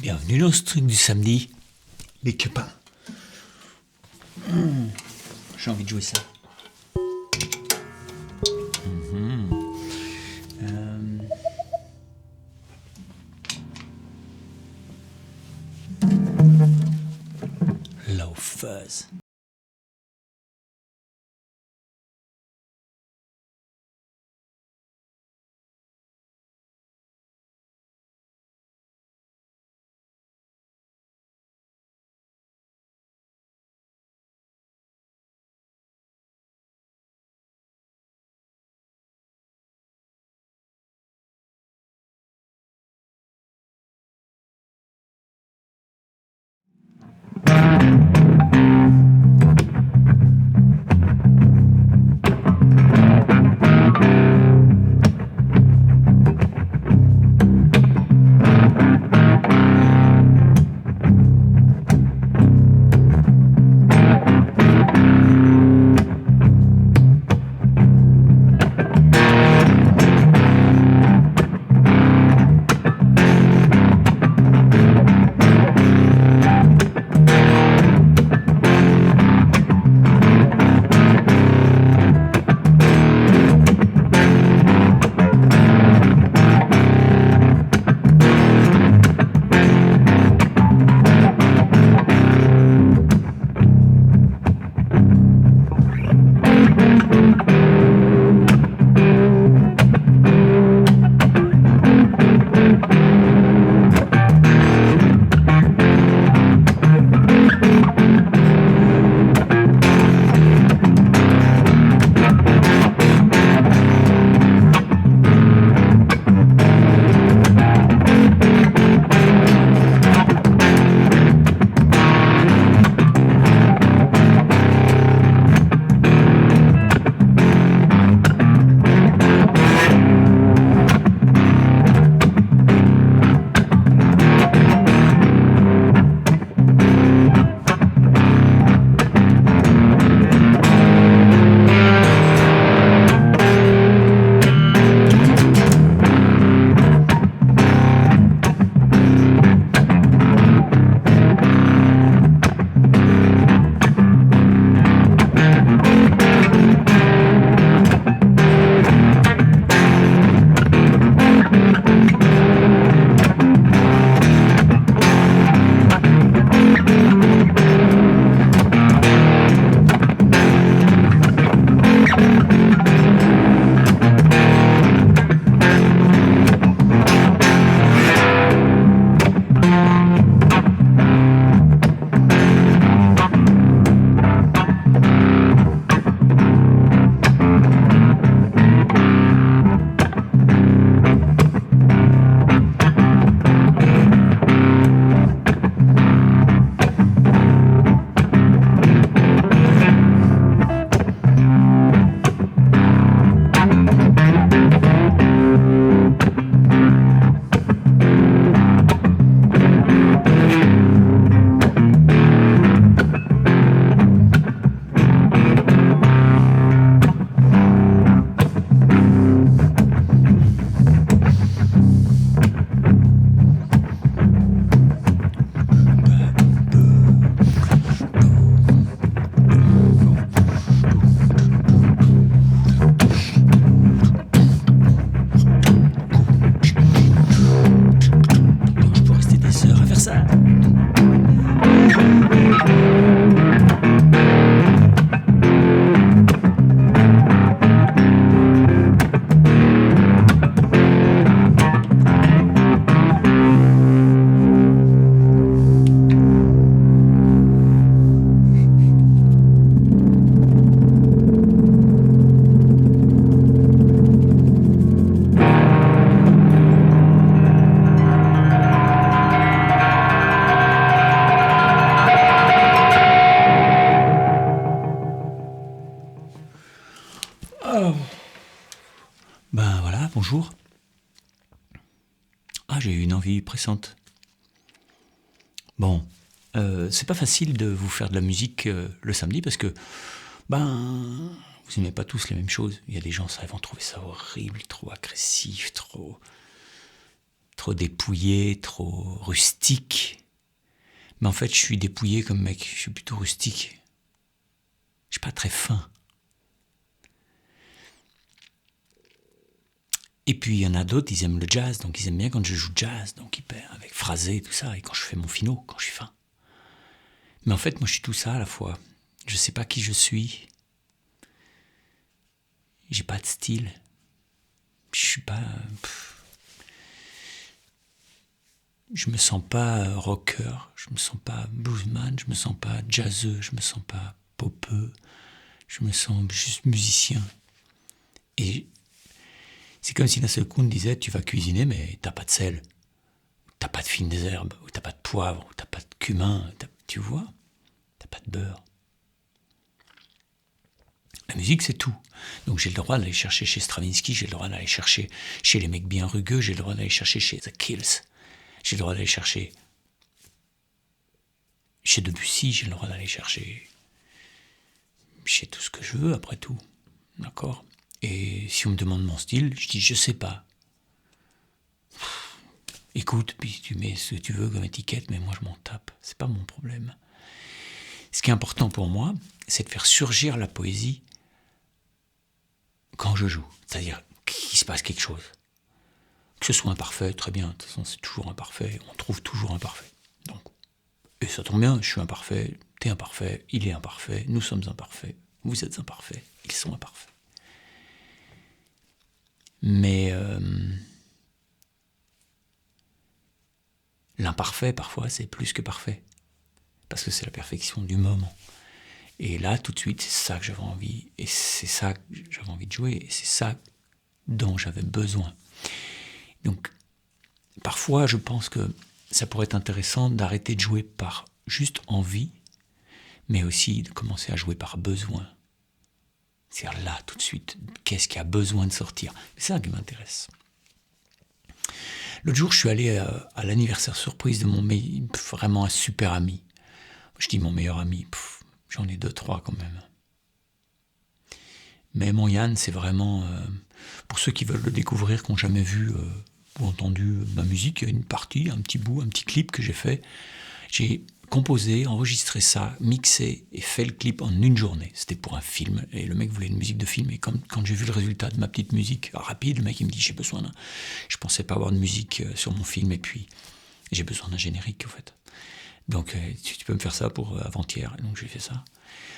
Bienvenue dans ce truc du samedi, les copains. J'ai envie de jouer ça. Low fuzz. Je peux rester des heures à faire ça. Ben voilà, bonjour. Ah, j'ai eu une envie pressante. Bon, c'est pas facile de vous faire de la musique le samedi parce que, vous aimez pas tous les mêmes choses. Il y a des gens, ça, vont trouver ça horrible, trop agressif, trop trop dépouillé, trop rustique. Mais en fait, je suis dépouillé comme mec, je suis plutôt rustique. Je suis pas très fin. Et puis il y en a d'autres, ils aiment le jazz, donc ils aiment bien quand je joue jazz, donc avec phrasé et tout ça, et quand je fais mon finot, quand je suis fin. Mais en fait, moi je suis tout ça à la fois. Je sais pas qui je suis. J'ai pas de style. Je suis pas... Je me sens pas rocker, je me sens pas bluesman, je me sens pas jazzeux, je me sens pas popeux, je me sens juste musicien. Et c'est comme si d'un seul coup on me disait tu vas cuisiner mais t'as pas de sel, t'as pas de fines herbes, ou t'as pas de poivre, ou t'as pas de cumin, tu vois, t'as pas de beurre. La musique c'est tout. Donc j'ai le droit d'aller chercher chez Stravinsky, j'ai le droit d'aller chercher chez les mecs bien rugueux, j'ai le droit d'aller chercher chez The Kills. J'ai le droit d'aller chercher chez Debussy, j'ai le droit d'aller chercher chez tout ce que je veux, après tout. D'accord ? Et si on me demande mon style, je dis je sais pas. Écoute, puis tu mets ce que tu veux comme étiquette, mais moi je m'en tape. C'est pas mon problème. Ce qui est important pour moi, c'est de faire surgir la poésie quand je joue. C'est-à-dire qu'il se passe quelque chose. Que ce soit imparfait, très bien, de toute façon c'est toujours imparfait, on trouve toujours imparfait. Donc, et ça tombe bien, je suis imparfait, t'es imparfait, il est imparfait, nous sommes imparfaits, vous êtes imparfaits, ils sont imparfaits. Mais l'imparfait parfois c'est plus que parfait, parce que c'est la perfection du moment. Et là tout de suite c'est ça que j'avais envie, et c'est ça que j'avais envie de jouer, et c'est ça dont j'avais besoin. Donc, parfois, je pense que ça pourrait être intéressant d'arrêter de jouer par juste envie, mais aussi de commencer à jouer par besoin. C'est-à-dire là, tout de suite, qu'est-ce qui a besoin de sortir ? C'est ça qui m'intéresse. L'autre jour, je suis allé à l'anniversaire surprise de mon vraiment un super ami. Je dis mon meilleur ami, j'en ai 2-3 quand même. Mais mon Yann, c'est vraiment... pour ceux qui veulent le découvrir, qui n'ont jamais vu ou entendu ma musique, il y a une partie, un petit bout, un petit clip que j'ai fait. J'ai composé, enregistré ça, mixé et fait le clip en une journée. C'était pour un film, et le mec voulait une musique de film. Et quand j'ai vu le résultat de ma petite musique rapide, le mec il me dit j'ai besoin d'un... Je pensais pas avoir de musique sur mon film, et puis j'ai besoin d'un générique en fait. Donc tu peux me faire ça pour avant-hier. Et donc j'ai fait ça.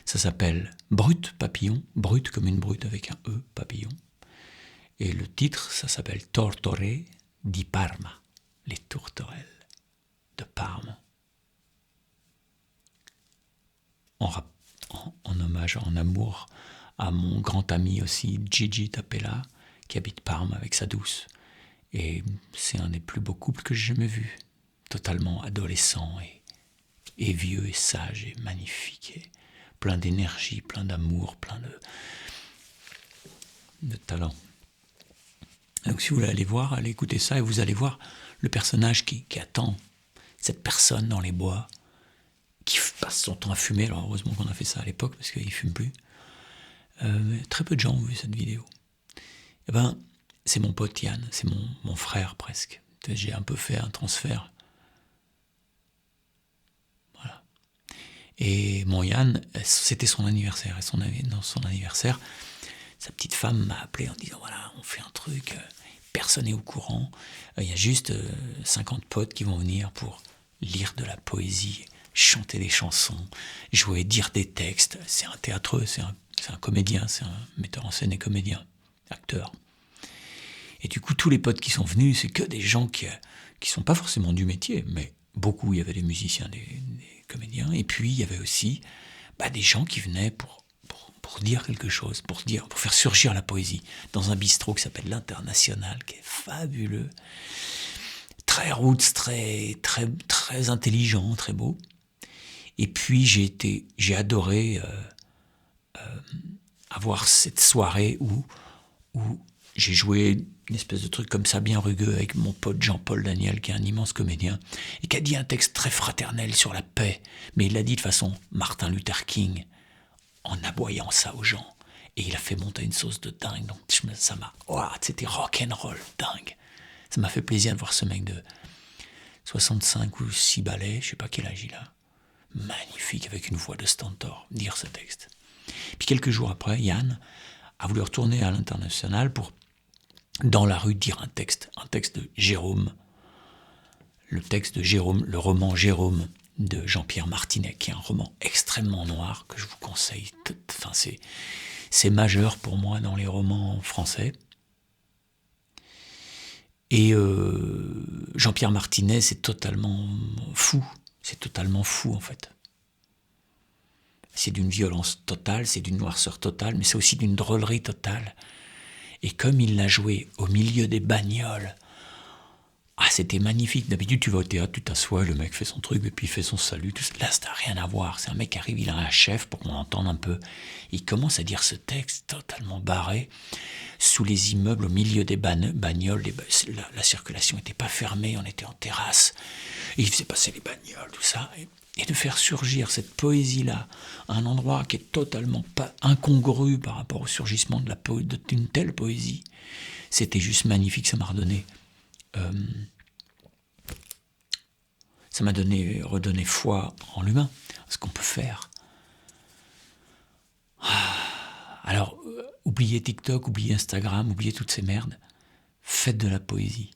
Ça s'appelle Brut Papillon, brut comme une brute avec un E, papillon. Et le titre, ça s'appelle Tortore di Parma, les tourterelles de Parme. En hommage, en amour à mon grand ami aussi, Gigi Tapella, qui habite Parme avec sa douce. Et c'est un des plus beaux couples que j'ai jamais vus. Totalement adolescent et vieux et sage et magnifique. Et plein d'énergie, plein d'amour, plein de talent. Donc si vous voulez aller voir, allez écouter ça et vous allez voir le personnage qui attend cette personne dans les bois, qui passe son temps à fumer. Alors heureusement qu'on a fait ça à l'époque parce qu'il ne fume plus. Très peu de gens ont vu cette vidéo. Eh ben, c'est mon pote Yann, c'est mon frère presque. J'ai un peu fait un transfert. Voilà. Et mon Yann, c'était son anniversaire. Et dans son anniversaire, sa petite femme m'a appelé en disant voilà, on fait un truc, personne n'est au courant, il y a juste 50 potes qui vont venir pour lire de la poésie, chanter des chansons, jouer, dire des textes. C'est un théâtreux, c'est un comédien, c'est un metteur en scène et comédien, acteur. Et du coup, tous les potes qui sont venus, c'est que des gens qui sont pas forcément du métier, mais beaucoup, il y avait des musiciens, des comédiens, et puis il y avait aussi des gens qui venaient pour dire quelque chose, pour faire surgir la poésie, dans un bistrot qui s'appelle l'International, qui est fabuleux, très roots, très, très, très intelligent, très beau. Et puis j'ai adoré avoir cette soirée où j'ai joué une espèce de truc comme ça, bien rugueux, avec mon pote Jean-Paul Daniel, qui est un immense comédien, et qui a dit un texte très fraternel sur la paix, mais il l'a dit de façon Martin Luther King, en aboyant ça aux gens. Et il a fait monter une sauce de dingue, donc ça m'a... c'était rock'n'roll, dingue. Ça m'a fait plaisir de voir ce mec de 65 ou 6 balais, je sais pas quel âge il a. Magnifique, avec une voix de stentor, dire ce texte. Puis quelques jours après, Yann a voulu retourner à l'international pour, dans la rue, dire un texte de Jérôme, le texte de Jérôme, le roman Jérôme de Jean-Pierre Martinet, qui est un roman extrêmement noir que je vous conseille. Enfin, c'est majeur pour moi dans les romans français. Et Jean-Pierre Martinet, c'est totalement fou. C'est totalement fou, en fait. C'est d'une violence totale, c'est d'une noirceur totale, mais c'est aussi d'une drôlerie totale. Et comme il l'a joué au milieu des bagnoles, c'était magnifique. D'habitude, tu vas au théâtre, tu t'assois, le mec fait son truc, et puis il fait son salut. Là, ça n'a rien à voir. C'est un mec qui arrive, il a un chef pour qu'on entende un peu. Il commence à dire ce texte totalement barré, sous les immeubles, au milieu des bagnoles. La circulation n'était pas fermée, on était en terrasse. Et il faisait passer les bagnoles, tout ça. Et de faire surgir cette poésie-là, à un endroit qui est totalement pas incongru par rapport au surgissement d'une telle poésie, c'était juste magnifique. Ça m'a redonné... ça m'a redonné foi en l'humain, ce qu'on peut faire. Alors, oubliez TikTok, oubliez Instagram, oubliez toutes ces merdes. Faites de la poésie.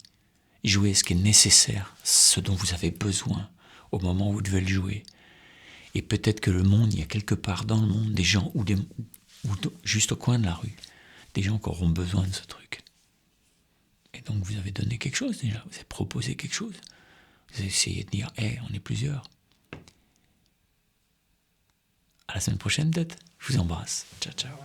Jouez ce qui est nécessaire, ce dont vous avez besoin au moment où vous devez le jouer. Et peut-être que le monde, il y a quelque part dans le monde des gens, ou juste au coin de la rue, des gens qui auront besoin de ce truc. Et donc vous avez donné quelque chose déjà, vous avez proposé quelque chose. Vous avez essayé de dire, on est plusieurs. À la semaine prochaine peut-être. Je vous embrasse. Ciao, ciao.